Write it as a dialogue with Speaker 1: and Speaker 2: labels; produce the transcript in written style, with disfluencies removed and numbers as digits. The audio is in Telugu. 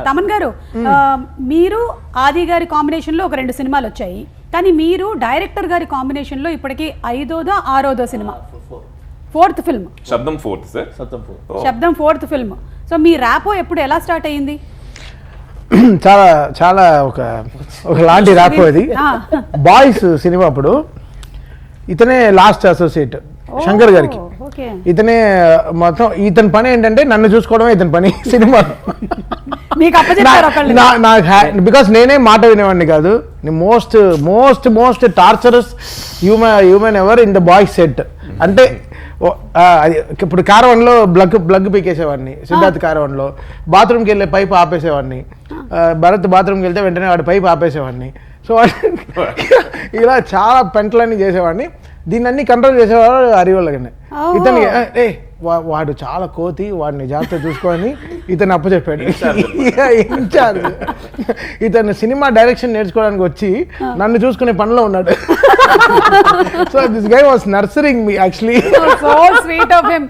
Speaker 1: తమన్ గారు, మీరు ఆది గారి కాంబినేషన్ లో ఒక 2 సినిమాలు వచ్చాయి, కానీ మీరు డైరెక్టర్ గారి కాంబినేషన్ లో ఇప్పటికి 5వ 6వ సినిమా, 4th ఫిల్మ్.
Speaker 2: శబ్దం 4th సార్.
Speaker 1: శబ్దం 4th ఫిల్మ్. సో మీ ర్యాపో ఎప్పుడు ఎలా స్టార్ట్ అయ్యింది?
Speaker 3: చాలా చాలా ఒక లాంటి ర్యాప్ అది. బాయ్స్ సినిమా అప్పుడు ఇతనే లాస్ట్ అసోసియేట్ శంకర్ గారికి. ఇతనే మొత్తం, ఇతని పని ఏంటంటే నన్ను చూసుకోవడమే ఇతని పని సినిమా. బికాస్ నేనే మాట వినేవాడిని కాదు. Most most most torturous human ever in the boys set. అంటే ఇప్పుడు కారవన్లో బ్లగ్ పీకేసేవాడిని, సిద్ధార్థ్ కారవన్లో బాత్రూమ్కి వెళ్ళే పైప్ ఆపేసేవాడిని, భరత్ బాత్రూమ్కి వెళ్తే వెంటనే వాడి పైప్ ఆపేసేవాడిని. సో ఇలా చాలా పెంటలన్నీ చేసేవాడిని. దీన్ని అన్ని కంట్రోల్ చేసేవాడు హరివల్లగానే. ఇతనికి వాడు చాలా కోతి, వాడిని జాగ్రత్త చూసుకొని ఇతను అప్పచెప్పాడు ఇన్ఛార్జ్. ఇతను సినిమా డైరెక్షన్ నేర్చుకోవడానికి వచ్చి నన్ను చూసుకునే పనిలో ఉన్నాడు. So this guy was nursing me actually.
Speaker 1: So sweet of him.